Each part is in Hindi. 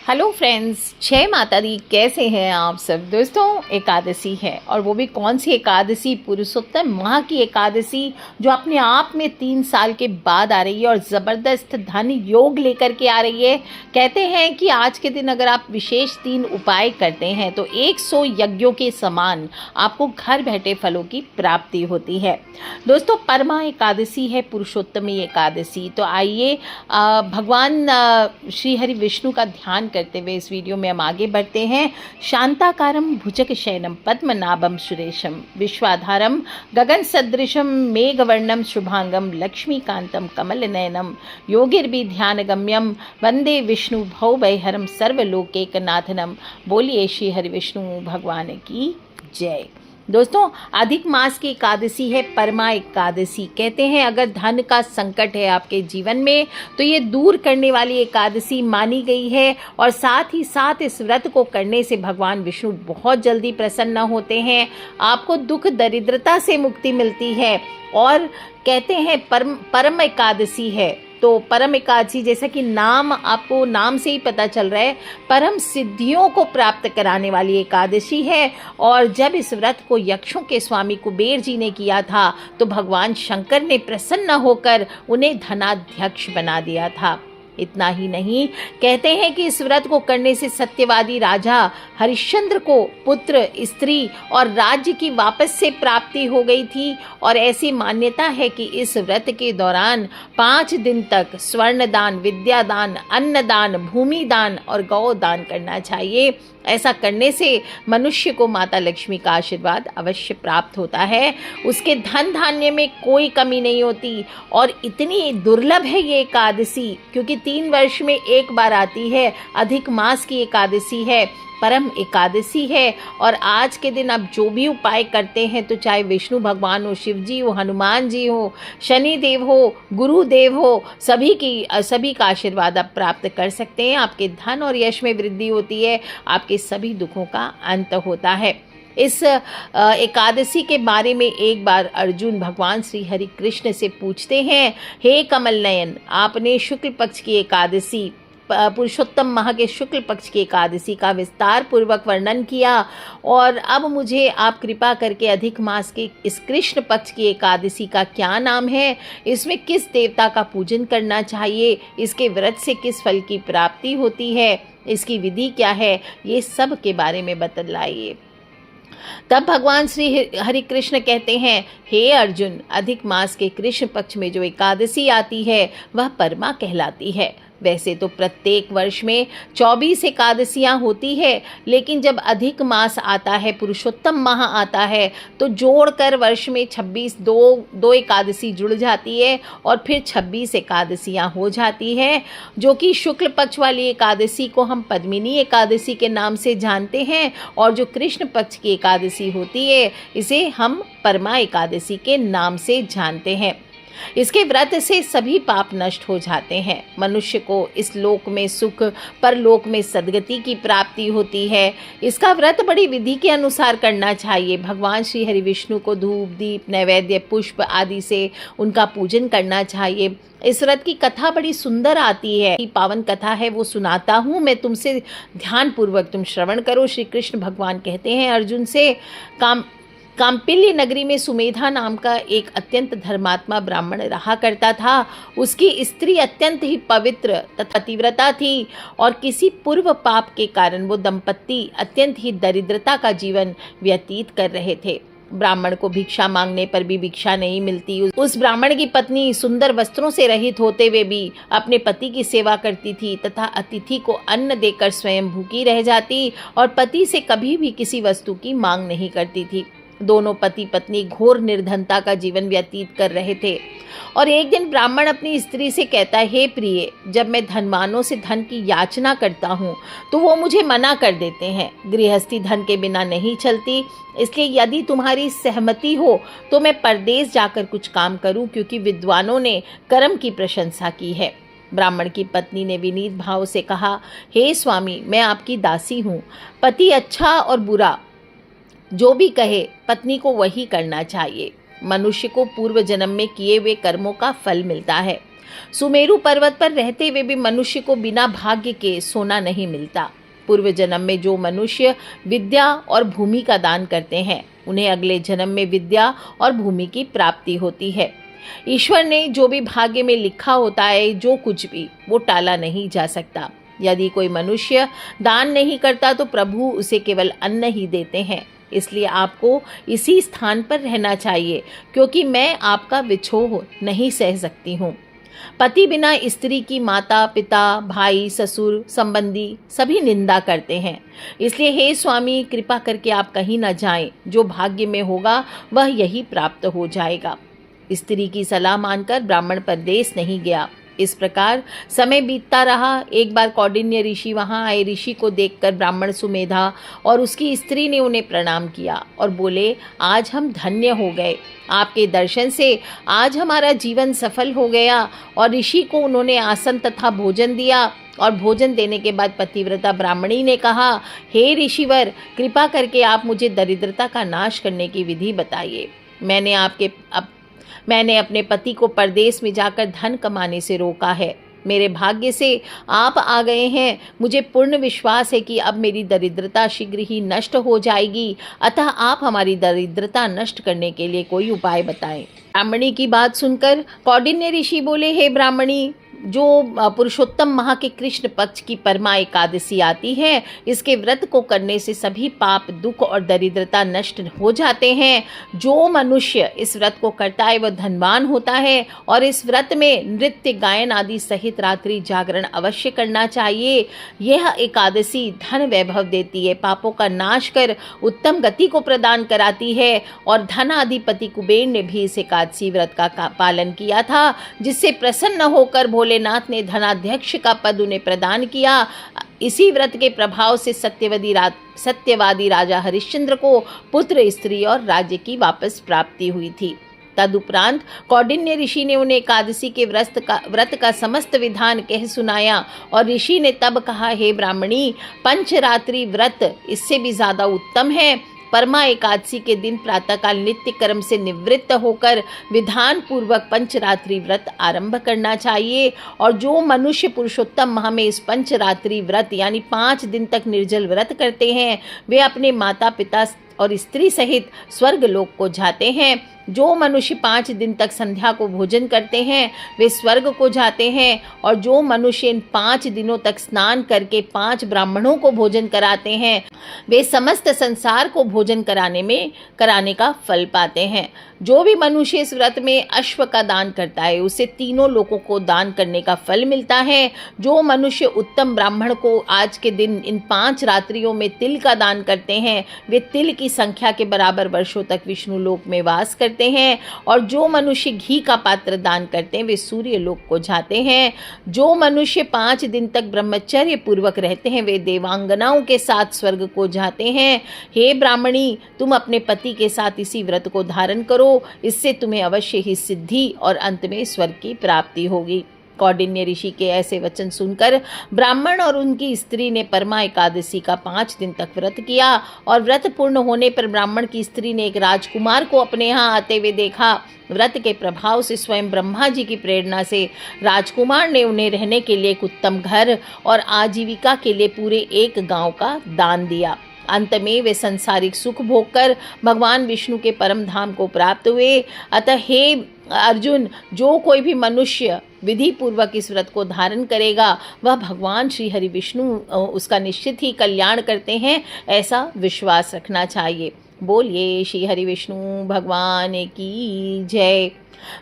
हेलो फ्रेंड्स, जय माता दी। कैसे हैं आप सब दोस्तों। एकादशी है और वो भी कौन सी एकादशी, पुरुषोत्तम माह की एकादशी, जो अपने आप में 3 साल के बाद आ रही है और ज़बरदस्त धन योग लेकर के आ रही है। कहते हैं कि आज के दिन अगर आप विशेष 3 उपाय करते हैं तो 100 यज्ञों के समान आपको घर बैठे फलों की प्राप्ति होती है। दोस्तों, परमा एकादशी है, पुरुषोत्तमी एकादशी। तो आइए भगवान श्री हरि विष्णु का ध्यान करते हुए इस वीडियो में हम आगे बढ़ते हैं। शांताकारं भुजग शयनम पद्मनाभं सुरेशम विश्वाधारम गगन सदृशम मेघवर्णम शुभांगम लक्ष्मीकांतम कमल नयनम योगिर्भि ध्यान गम्यम वंदे विष्णु भवभयहरम सर्वलोकैकनाथनम। बोलिए श्री हरि विष्णु भगवान की जय। दोस्तों, अधिक मास की एकादशी है, परमा एकादशी। कहते हैं अगर धन का संकट है आपके जीवन में तो ये दूर करने वाली एकादशी मानी गई है। और साथ ही साथ इस व्रत को करने से भगवान विष्णु बहुत जल्दी प्रसन्न होते हैं। आपको दुख दरिद्रता से मुक्ति मिलती है। और कहते हैं परम एकादशी है। तो परम एकादशी, जैसा कि नाम आपको नाम से ही पता चल रहा है, परम सिद्धियों को प्राप्त कराने वाली एकादशी है। और जब इस व्रत को यक्षों के स्वामी कुबेर जी ने किया था तो भगवान शंकर ने प्रसन्न होकर उन्हें धनाध्यक्ष बना दिया था। इतना ही नहीं, कहते हैं कि इस व्रत को करने से सत्यवादी राजा हरिश्चंद्र को पुत्र, स्त्री और राज्य की वापस से प्राप्ति हो गई थी। और ऐसी मान्यता है कि इस व्रत के दौरान 5 दिन तक स्वर्णदान, विद्यादान, अन्नदान, भूमिदान और गौदान करना चाहिए। ऐसा करने से मनुष्य को माता लक्ष्मी का आशीर्वाद अवश्य प्राप्त होता है। उसके धन धान्य में कोई कमी नहीं होती। और इतनी दुर्लभ है ये एकादशी क्योंकि 3 वर्ष में एक बार आती है। अधिक मास की एकादशी है, परम एकादशी है। और आज के दिन आप जो भी उपाय करते हैं, तो चाहे विष्णु भगवान हो, शिव जी हो, हनुमान जी हो, शनि देव हो, गुरुदेव हो, सभी का आशीर्वाद आप प्राप्त कर सकते हैं। आपके धन और यश में वृद्धि होती है, आपके सभी दुखों का अंत होता है। इस एकादशी के बारे में एक बार अर्जुन भगवान श्री हरि कृष्ण से पूछते हैं, हे कमल नयन, आपने शुक्ल पक्ष की एकादशी, पुरुषोत्तम माह के शुक्ल पक्ष की एकादशी का विस्तार पूर्वक वर्णन किया। और अब मुझे आप कृपा करके अधिक मास के इस कृष्ण पक्ष की एकादशी का क्या नाम है, इसमें किस देवता का पूजन करना चाहिए, इसके व्रत से किस फल की प्राप्ति होती है, इसकी विधि क्या है, ये सब के बारे में बतलाइए। तब भगवान श्री हरि कृष्ण कहते हैं, हे अर्जुन, अधिक मास के कृष्ण पक्ष में जो एकादशी आती है वह परमा कहलाती है। वैसे तो प्रत्येक वर्ष में 24 एकादशियाँ होती है, लेकिन जब अधिक मास आता है, पुरुषोत्तम माह आता है, तो जोड़कर वर्ष में 26 दो एकादशी जुड़ जाती है और फिर 26 एकादशियाँ हो जाती है, जो कि शुक्ल पक्ष वाली एकादशी को हम पद्मिनी एकादशी के नाम से जानते हैं। और जो कृष्ण पक्ष की एकादशी होती है, इसे हम परमा एकादशी के नाम से जानते हैं। इसके व्रत से सभी पाप नष्ट हो जाते हैं। मनुष्य को इस लोक में सुख, परलोक में सद्गति की प्राप्ति होती है। इसका व्रत बड़ी विधि के अनुसार करना चाहिए। भगवान श्री हरि विष्णु को धूप, दीप, नैवेद्य, पुष्प आदि से उनका पूजन करना चाहिए। इस व्रत की कथा बड़ी सुंदर आती है। पावन कथा है, वो सुनाता हूँ मैं तुमसे, ध्यान पूर्वक तुम श्रवण करो। श्री कृष्ण भगवान कहते हैं अर्जुन से, काम्पिल्य नगरी में सुमेधा नाम का एक अत्यंत धर्मात्मा ब्राह्मण रहा करता था। उसकी स्त्री अत्यंत ही पवित्र तथा पतिव्रता थी और किसी पूर्व पाप के कारण वो दंपत्ति अत्यंत ही दरिद्रता का जीवन व्यतीत कर रहे थे। ब्राह्मण को भिक्षा मांगने पर भी भिक्षा नहीं मिलती। उस ब्राह्मण की पत्नी सुंदर वस्त्रों से रहित होते हुए भी अपने पति की सेवा करती थी तथा अतिथि को अन्न देकर स्वयं भूखी रह जाती और पति से कभी भी किसी वस्तु की मांग नहीं करती थी। दोनों पति पत्नी घोर निर्धनता का जीवन व्यतीत कर रहे थे। और एक दिन ब्राह्मण अपनी स्त्री से कहता है, हे प्रिय, जब मैं धनवानों से धन की याचना करता हूँ तो वो मुझे मना कर देते हैं। गृहस्थी धन के बिना नहीं चलती, इसलिए यदि तुम्हारी सहमति हो तो मैं परदेश जाकर कुछ काम करूँ, क्योंकि विद्वानों ने कर्म की प्रशंसा की है। ब्राह्मण की पत्नी ने विनीत भाव से कहा, हे स्वामी, मैं आपकी दासी हूँ। पति अच्छा और बुरा जो भी कहे, पत्नी को वही करना चाहिए। मनुष्य को पूर्व जन्म में किए हुए कर्मों का फल मिलता है। सुमेरु पर्वत पर रहते हुए भी मनुष्य को बिना भाग्य के सोना नहीं मिलता। पूर्व जन्म में जो मनुष्य विद्या और भूमि का दान करते हैं उन्हें अगले जन्म में विद्या और भूमि की प्राप्ति होती है। ईश्वर ने जो भी भाग्य में लिखा होता है, जो कुछ भी, वो टाला नहीं जा सकता। यदि कोई मनुष्य दान नहीं करता तो प्रभु उसे केवल अन्न ही देते हैं। इसलिए आपको इसी स्थान पर रहना चाहिए, क्योंकि मैं आपका विछोह नहीं सह सकती हूँ। पति बिना स्त्री की माता, पिता, भाई, ससुर, संबंधी सभी निंदा करते हैं। इसलिए हे स्वामी, कृपा करके आप कहीं न जाएं। जो भाग्य में होगा वह यही प्राप्त हो जाएगा। स्त्री की सलाह मानकर ब्राह्मण परदेश नहीं गया। इस प्रकार समय बीतता रहा। एक बार कौंडिन्य ऋषि वहां आए। ऋषि को देखकर ब्राह्मण सुमेधा और उसकी स्त्री ने उन्हें प्रणाम किया और बोले, आज हम धन्य हो गए। आपके दर्शन से आज हमारा जीवन सफल हो गया। और ऋषि को उन्होंने आसन तथा भोजन दिया। और भोजन देने के बाद पतिव्रता ब्राह्मणी ने कहा, हे ऋषिवर, कृपा करके आप मुझे दरिद्रता का नाश करने की विधि बताइए। मैंने अपने पति को परदेश में जाकर धन कमाने से रोका है। मेरे भाग्य से आप आ गए हैं। मुझे पूर्ण विश्वास है कि अब मेरी दरिद्रता शीघ्र ही नष्ट हो जाएगी। अतः आप हमारी दरिद्रता नष्ट करने के लिए कोई उपाय बताएं। ब्राह्मणी की बात सुनकर कौंडिन्य ऋषि बोले, हे ब्राह्मणी, जो पुरुषोत्तम माह के कृष्ण पक्ष की परमा एकादशी आती है, इसके व्रत को करने से सभी पाप, दुख और दरिद्रता नष्ट हो जाते हैं। जो मनुष्य इस व्रत को करता है वह धनवान होता है। और इस व्रत में नृत्य, गायन आदि सहित रात्रि जागरण अवश्य करना चाहिए। यह एकादशी धन वैभव देती है, पापों का नाश कर उत्तम गति को प्रदान कराती है। और धनाधिपति कुबेर ने भी इस एकादशी व्रत का पालन किया था, जिससे प्रसन्न होकर भोलेनाथ ने धनाध्यक्ष का पद उन्हें प्रदान किया। इसी व्रत के प्रभाव से सत्यवादी राजा हरिश्चंद्र को पुत्र, स्त्री और राज्य की वापस प्राप्ति हुई थी। तदुपरांत कौंडिन्य ऋषि ने उन्हें एकादशी के व्रत का समस्त विधान कह सुनाया। और ऋषि ने तब कहा, हे ब्राह्मणी, पंचरात्रि व्रत इससे भी ज्यादा उत्तम है। परमा एकादशी के दिन प्रातःकाल नित्य कर्म से निवृत्त होकर विधान पूर्वक पंचरात्रि व्रत आरंभ करना चाहिए। और जो मनुष्य पुरुषोत्तम माह में इस पंचरात्रि व्रत यानी 5 दिन तक निर्जल व्रत करते हैं, वे अपने माता, पिता और स्त्री सहित स्वर्ग लोक को जाते हैं। जो मनुष्य 5 दिन तक संध्या को भोजन करते हैं वे स्वर्ग को जाते हैं। और जो मनुष्य इन 5 दिनों तक स्नान करके 5 ब्राह्मणों को भोजन कराते हैं, वे समस्त संसार को भोजन कराने का फल पाते हैं। जो भी मनुष्य इस व्रत में अश्व का दान करता है, उसे तीनों लोकों को दान करने का फल मिलता है। जो मनुष्य उत्तम ब्राह्मण को आज के दिन इन 5 रात्रियों में तिल का दान करते हैं, वे तिल की संख्या के बराबर वर्षों तक विष्णु लोक में वास करते हैं। और जो मनुष्य घी का पात्र दान करते हैं, वे सूर्य लोक को जाते हैं। जो मनुष्य 5 दिन तक ब्रह्मचर्य पूर्वक रहते हैं, वे देवांगनाओं के साथ स्वर्ग को जाते हैं। हे ब्राह्मणी, तुम अपने पति के साथ इसी व्रत को धारण करो, इससे तुम्हें अवश्य ही सिद्धि और अंत में स्वर्ग की प्राप्ति होगी। कौंडिन्य ऋषि के ऐसे वचन सुनकर ब्राह्मण और उनकी स्त्री ने परमा एकादशी का 5 दिन तक व्रत किया। और व्रत पूर्ण होने पर ब्राह्मण की स्त्री ने एक राजकुमार को अपने यहाँ आते हुए देखा। व्रत के प्रभाव से स्वयं ब्रह्मा जी की प्रेरणा से राजकुमार ने उन्हें रहने के लिए एक उत्तम घर और आजीविका के लिए पूरे एक गांव का दान दिया। अंत में वे संसारिक सुख भोगकर भगवान विष्णु के परम धाम को प्राप्त हुए। अतः हे अर्जुन, जो कोई भी मनुष्य विधि पूर्वक इस व्रत को धारण करेगा, वह भगवान श्री हरि विष्णु उसका निश्चित ही कल्याण करते हैं, ऐसा विश्वास रखना चाहिए। बोलिए श्री हरि विष्णु भगवान की जय।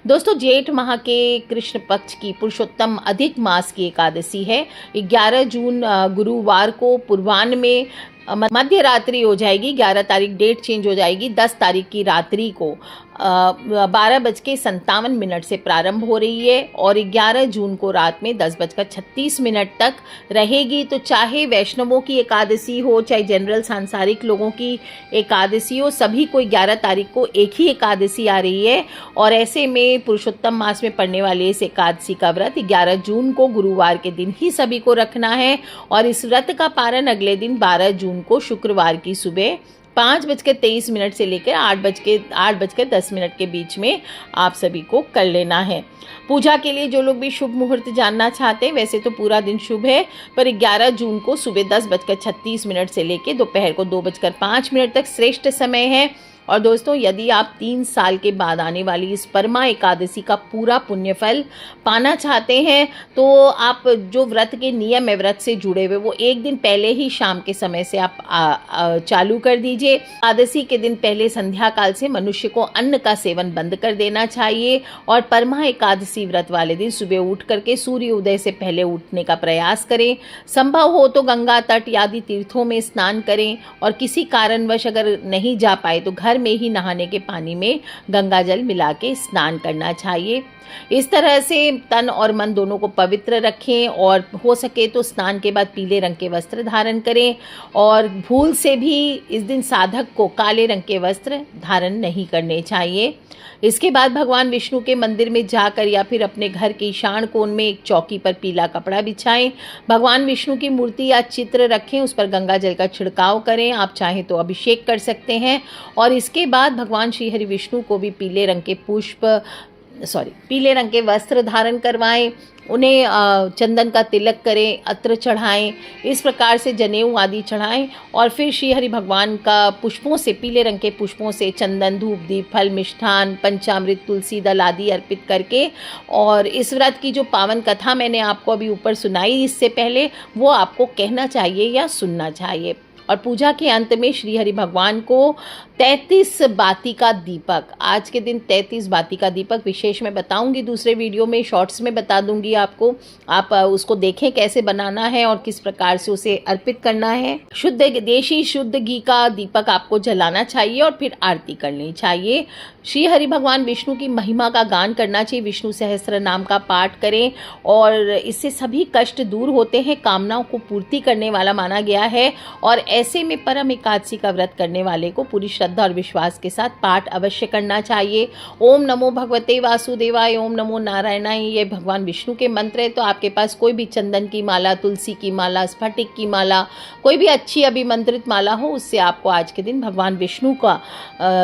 दोस्तों, जेठ माह के कृष्ण पक्ष की पुरुषोत्तम अधिक मास की एकादशी है। 11 जून गुरुवार को पूर्वाह्न में मध्य रात्रि हो जाएगी। 11 तारीख डेट चेंज हो जाएगी। 10 तारीख की रात्रि को 12:57 से प्रारंभ हो रही है और 11 जून को रात में 10:36 तक रहेगी। तो चाहे वैष्णवों की एकादशी हो, चाहे जनरल सांसारिक लोगों की एकादशी हो, सभी को 11 तारीख को एक ही एकादशी आ रही है। और ऐसे में पुरुषोत्तम मास में पड़ने वाले इस एकादशी का व्रत 11 जून को गुरुवार के दिन ही सभी को रखना है। और इस व्रत का पारण अगले दिन 12 जून को शुक्रवार की सुबह 5:23 से लेकर 8:10 के बीच में आप सभी को कर लेना है। पूजा के लिए जो लोग भी शुभ मुहूर्त जानना चाहते हैं, वैसे तो पूरा दिन शुभ है, पर 11 जून को सुबह 10:36 से लेकर दोपहर को 2:05 तक श्रेष्ठ समय है। और दोस्तों, यदि आप 3 साल के बाद आने वाली इस परमा एकादशी का पूरा पुण्यफल पाना चाहते हैं, तो आप जो व्रत के नियम है व्रत से जुड़े हुए, वो एक दिन पहले ही शाम के समय से आप चालू कर दीजिए। एकादशी के दिन पहले संध्या काल से मनुष्य को अन्न का सेवन बंद कर देना चाहिए और परमा एकादशी व्रत वाले दिन सुबह उठ करके सूर्य उदय से पहले उठने का प्रयास करें। संभव हो तो गंगा तट आदि तीर्थों में स्नान करें, और किसी कारणवश अगर नहीं जा पाए तो घर में ही नहाने के पानी में गंगा जल मिला के स्नान करना चाहिए। इस तरह से तन और मन दोनों को पवित्र रखें, और हो सके तो स्नान के बाद पीले रंग के वस्त्र धारण करें, और भूल से भी इस दिन साधक को काले रंग के वस्त्र धारण नहीं करने चाहिए। इसके बाद भगवान विष्णु के मंदिर में जाकर या फिर अपने घर के ईशान कोण में एक चौकी पर पीला कपड़ा बिछाएं, भगवान विष्णु की मूर्ति या चित्र रखें, उस पर गंगा जल का छिड़काव करें। आप चाहें तो अभिषेक कर सकते हैं, और इसके बाद भगवान श्री हरि विष्णु को भी पीले रंग के वस्त्र धारण करवाएं, उन्हें चंदन का तिलक करें, अत्र चढ़ाएं, इस प्रकार से जनेऊ आदि चढ़ाएं, और फिर श्री हरि भगवान का पुष्पों से, पीले रंग के पुष्पों से चंदन, धूप, दीप, फल, मिष्ठान, पंचामृत, तुलसी दल आदि अर्पित करके, और इस व्रत की जो पावन कथा मैंने आपको अभी ऊपर सुनाई इससे पहले, वो आपको कहना चाहिए या सुनना चाहिए। और पूजा के अंत में श्री हरि भगवान को 33 बाती का दीपक, आज के दिन 33 बाती का दीपक विशेष मैं बताऊंगी दूसरे वीडियो में, शॉर्ट्स में बता दूंगी आपको, आप उसको देखें कैसे बनाना है और किस प्रकार से उसे अर्पित करना है। देशी शुद्ध घी का दीपक आपको जलाना चाहिए और फिर आरती करनी चाहिए। श्री हरि भगवान विष्णु की महिमा का गान करना चाहिए, विष्णु सहस्त्र नाम का पाठ करें, और इससे सभी कष्ट दूर होते हैं, कामनाओं को पूर्ति करने वाला माना गया है। और ऐसे में परम एकादशी का व्रत करने वाले को पूरी श्रद्धा और विश्वास के साथ पाठ अवश्य करना चाहिए। ओम नमो भगवते वासुदेवाय, ओम नमो नारायणाय, ये भगवान विष्णु के मंत्र है। तो आपके पास कोई भी चंदन की माला, तुलसी की माला, स्फटिक की माला, कोई भी अच्छी अभिमंत्रित माला हो, उससे आपको आज के दिन भगवान विष्णु का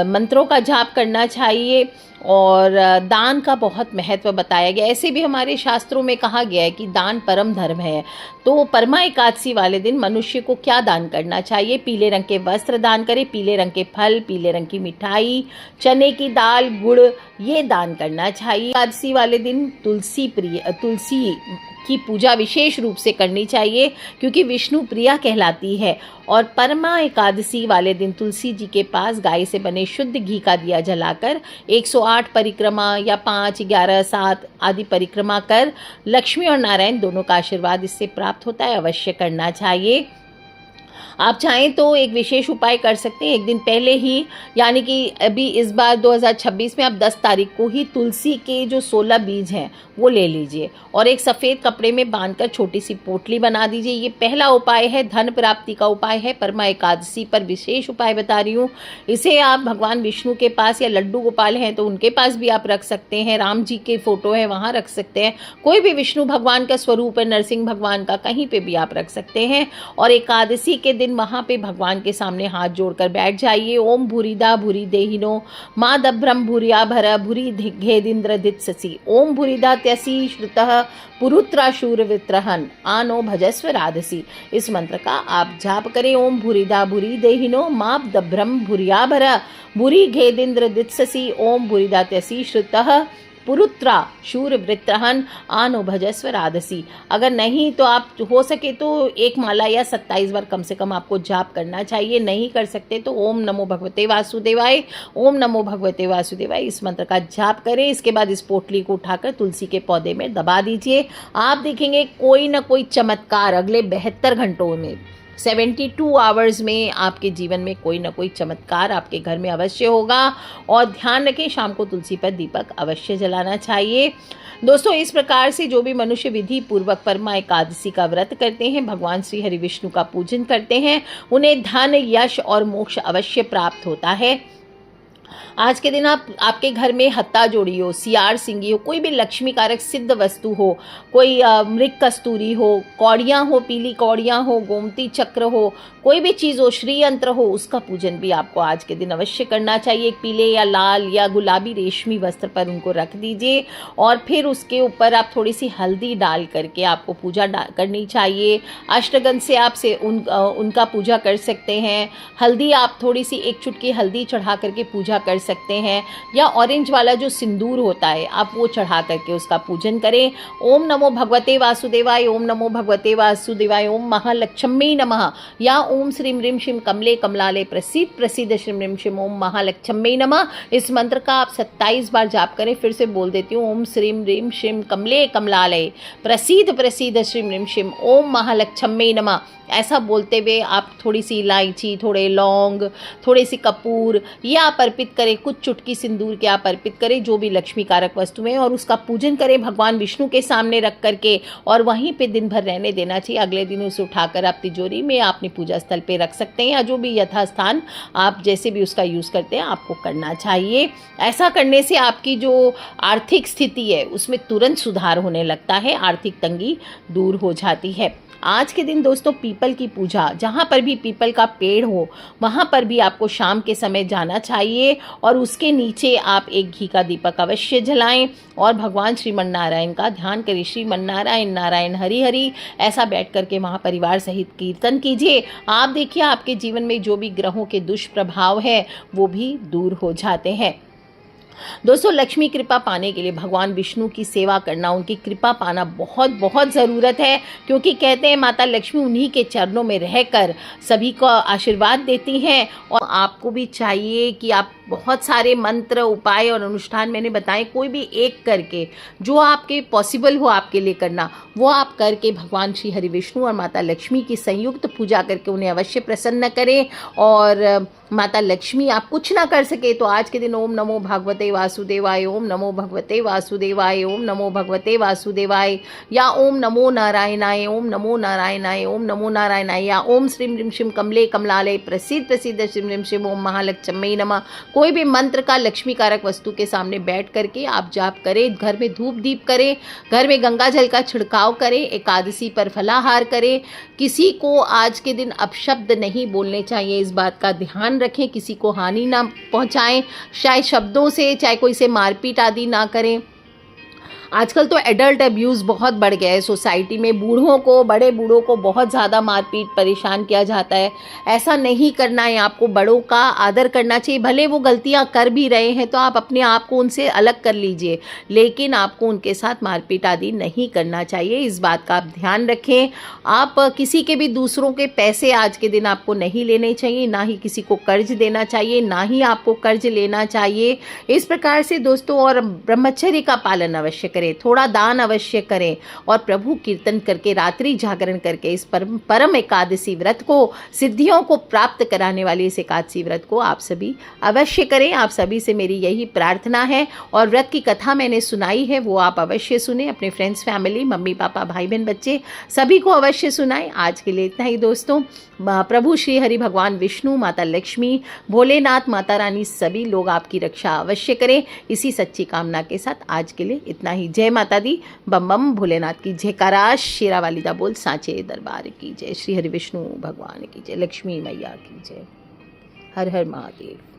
मंत्रों का जाप करना चाहिए। और दान का बहुत महत्व बताया गया, ऐसे भी हमारे शास्त्रों में कहा गया है कि दान परम धर्म है। तो परमा एकादशी वाले दिन मनुष्य को क्या दान करना चाहिए? पीले रंग के वस्त्र दान करें, पीले रंग के फल, पीले रंग की मिठाई, चने की दाल, गुड़, ये दान करना चाहिए। एकादशी वाले दिन तुलसी की पूजा विशेष रूप से करनी चाहिए, क्योंकि विष्णु प्रिया कहलाती है। और परमा एकादशी वाले दिन तुलसी जी के पास गाय से बने शुद्ध घी का दिया जलाकर 108 परिक्रमा या 5, 11, 7 आदि परिक्रमा कर लक्ष्मी और नारायण दोनों का आशीर्वाद इससे प्राप्त होता है, अवश्य करना चाहिए। आप चाहें तो एक विशेष उपाय कर सकते हैं, एक दिन पहले ही, यानी कि अभी इस बार 2026 में आप 10 तारीख को ही तुलसी के जो 16 बीज हैं वो ले लीजिए और एक सफ़ेद कपड़े में बांधकर छोटी सी पोटली बना दीजिए। ये पहला उपाय है, धन प्राप्ति का उपाय है। परमा एकादशी पर विशेष उपाय बता रही हूँ। इसे आप भगवान विष्णु के पास, या लड्डू गोपाल हैं तो उनके पास भी आप रख सकते हैं, राम जी के फोटो है वहाँ रख सकते हैं, कोई भी विष्णु भगवान का स्वरूप है, नरसिंह भगवान का, कहीं पे भी आप रख सकते हैं। और एकादशी के दिन वहाँ पे भगवान के सामने हाथ जोड़कर बैठ जाइए। ओम भूरिदा भूरि देहिनो माँ दभ्रम भूरिया भर भूरि घेदिंद्र दित्ससी, ओम भूरिदा त्यसी श्रुतः पुरुत्रा शूर वित्रहन आनो भजस्व राधसी। इस मंत्र का आप जाप करें। ओम भूरिदा भूरि देहिनो माँ दभ्रम भूरिया भर भूरि घेदिंद्र दित्ससी, ओम भूरिदा त्यसी श्रुतः पुरुत्रा शूर वृत्रहन आनो भजस्व राधसी। अगर नहीं तो आप हो सके तो एक माला या 27 बार कम से कम आपको जाप करना चाहिए। नहीं कर सकते तो ओम नमो भगवते वासुदेवाय, ओम नमो भगवते वासुदेवाय, इस मंत्र का जाप करें। इसके बाद इस पोटली को उठाकर तुलसी के पौधे में दबा दीजिए। आप देखेंगे कोई ना कोई चमत्कार अगले 72 घंटों में, 72 आवर्स में आपके जीवन में कोई ना कोई चमत्कार आपके घर में अवश्य होगा। और ध्यान रखें, शाम को तुलसी पर दीपक अवश्य जलाना चाहिए। दोस्तों, इस प्रकार से जो भी मनुष्य विधि पूर्वक परमा एकादशी का व्रत करते हैं, भगवान श्री हरि विष्णु का पूजन करते हैं, उन्हें धन, यश और मोक्ष अवश्य प्राप्त होता है। आज के दिन आप आपके घर में हत्ता जोड़ी हो, सियार सिंगी हो, कोई भी लक्ष्मी कारक सिद्ध वस्तु हो, कोई मृग कस्तूरी हो, कौड़ियाँ हो, पीली कौड़ियाँ हो, गोमती चक्र हो, कोई भी चीज़ हो, श्री यंत्र हो, उसका पूजन भी आपको आज के दिन अवश्य करना चाहिए। एक पीले या लाल या गुलाबी रेशमी वस्त्र पर उनको रख दीजिए और फिर उसके ऊपर आप थोड़ी सी हल्दी डाल करके आपको पूजा करनी चाहिए। अष्टगंध से आप उनका पूजा कर सकते हैं। हल्दी आप थोड़ी सी एक चुटकी हल्दी चढ़ा करके पूजा कर सकते हैं, या ऑरेंज वाला जो सिंदूर होता है आप वो चढ़ा करके उसका पूजन करें। ओम नमो भगवते वासुदेवाय, ओम नमो भगवते वासुदेवाय, ओम महालक्ष्मी नमः, या ओम श्रीम ह्रीम शिम कमले कमलाले प्रसीद प्रसीद श्रीम ह्रीम शिम ओम महालक्ष्मी नमः। इस मंत्र का आप 27 बार जाप करें। फिर से बोल देती हूँ, ओम श्रीम ह्रीम शिम कमले कमलाले प्रसीद प्रसीद श्रीम ह्रीम शिम ओम महालक्ष्मी नमः। ऐसा बोलते हुए आप थोड़ी सी इलायची, थोड़े लौंग, थोड़े सी कपूर ये आप अर्पित करें, कुछ चुटकी सिंदूर के आप अर्पित करें जो भी लक्ष्मी कारक वस्तु है, और उसका पूजन करें भगवान विष्णु के सामने रख करके, और वहीं पे दिन भर रहने देना चाहिए। अगले दिन उसे उठाकर आप तिजोरी में अपने पूजा स्थल पे रख सकते हैं, या जो भी यथास्थान आप जैसे भी उसका यूज़ करते हैं आपको करना चाहिए। ऐसा करने से आपकी जो आर्थिक स्थिति है उसमें तुरंत सुधार होने लगता है, आर्थिक तंगी दूर हो जाती है। आज के दिन दोस्तों पीपल की पूजा, जहाँ पर भी पीपल का पेड़ हो वहाँ पर भी आपको शाम के समय जाना चाहिए, और उसके नीचे आप एक घी का दीपक अवश्य जलाएं और भगवान श्रीमन नारायण का ध्यान करें। श्रीमन नारायण नारायण हरि हरि ऐसा बैठ करके वहाँ परिवार सहित कीर्तन कीजिए। आप देखिए आपके जीवन में जो भी ग्रहों के दुष्प्रभाव है वो भी दूर हो जाते हैं। दोस्तों लक्ष्मी कृपा पाने के लिए भगवान विष्णु की सेवा करना, उनकी कृपा पाना बहुत बहुत ज़रूरत है, क्योंकि कहते हैं माता लक्ष्मी उन्हीं के चरणों में रहकर सभी को आशीर्वाद देती हैं। और आपको भी चाहिए कि आप बहुत सारे मंत्र, उपाय और अनुष्ठान मैंने बताए, कोई भी एक करके जो आपके पॉसिबल हो आपके लिए करना, वो आप करके भगवान श्री हरि विष्णु और माता लक्ष्मी की संयुक्त पूजा करके उन्हें अवश्य प्रसन्न करें। और माता लक्ष्मी आप कुछ ना कर सके तो आज के दिन ओम नमो भगवते वासुदेवाय, ओम नमो भगवते वासुदेवाय, ओम नमो भगवते वासुदेवाय, या ओम नमो नारायणाय, ओम नमो नारायणाय, ओम नमो नारायणाय, या ओम श्रीम ह्रीम शिम कमले कमलालय प्रसीद प्रसीद श्रीम ह्रीम शिम ओम महालक्ष्मी नमः। कोई भी मंत्र का लक्ष्मी कारक वस्तु के सामने बैठ करके आप जाप करें, घर में धूप दीप करें, घर में गंगा जल का छिड़काव करें, एकादशी पर फलाहार करें। किसी को आज के दिन अपशब्द नहीं बोलने चाहिए, इस बात का ध्यान रखें। किसी को हानि ना पहुंचाएं, चाहे शब्दों से, चाहे कोई से मारपीट आदि ना करें। आजकल तो एडल्ट अब्यूज़ बहुत बढ़ गया है सोसाइटी में, बूढ़ों को, बड़े बूढ़ों को बहुत ज़्यादा मारपीट परेशान किया जाता है। ऐसा नहीं करना है, आपको बड़ों का आदर करना चाहिए। भले वो गलतियां कर भी रहे हैं तो आप अपने आप को उनसे अलग कर लीजिए, लेकिन आपको उनके साथ मारपीट आदि नहीं करना चाहिए, इस बात का आप ध्यान रखें। आप किसी के भी दूसरों के पैसे आज के दिन आपको नहीं लेने चाहिए, ना ही किसी को कर्ज देना चाहिए, ना ही आपको कर्ज लेना चाहिए। इस प्रकार से दोस्तों, और ब्रह्मचर्य का पालन अवश्य करें, थोड़ा दान अवश्य करें, और प्रभु कीर्तन करके, रात्रि जागरण करके इस परम एकादशी व्रत को, सिद्धियों को प्राप्त कराने वाली इस एकादशी व्रत को आप सभी अवश्य करें। आप सभी से मेरी यही प्रार्थना है। और व्रत की कथा मैंने सुनाई है वो आप अवश्य सुने, अपने फ्रेंड्स, फैमिली, मम्मी पापा, भाई बहन, बच्चे सभी को अवश्य सुनाएं। आज के लिए इतना ही दोस्तों। प्रभु श्री हरि भगवान विष्णु, माता लक्ष्मी, भोलेनाथ, माता रानी सभी लोग आपकी रक्षा अवश्य करें। इसी सच्ची कामना के साथ आज के लिए इतना ही। जय माता दी, बम बम भोलेनाथ की जयकारा, शेरा वाली दा बोल, सांचे दरबार की जय, श्री हरि विष्णु भगवान की जय, लक्ष्मी मैया की जय। हर हर महादेव।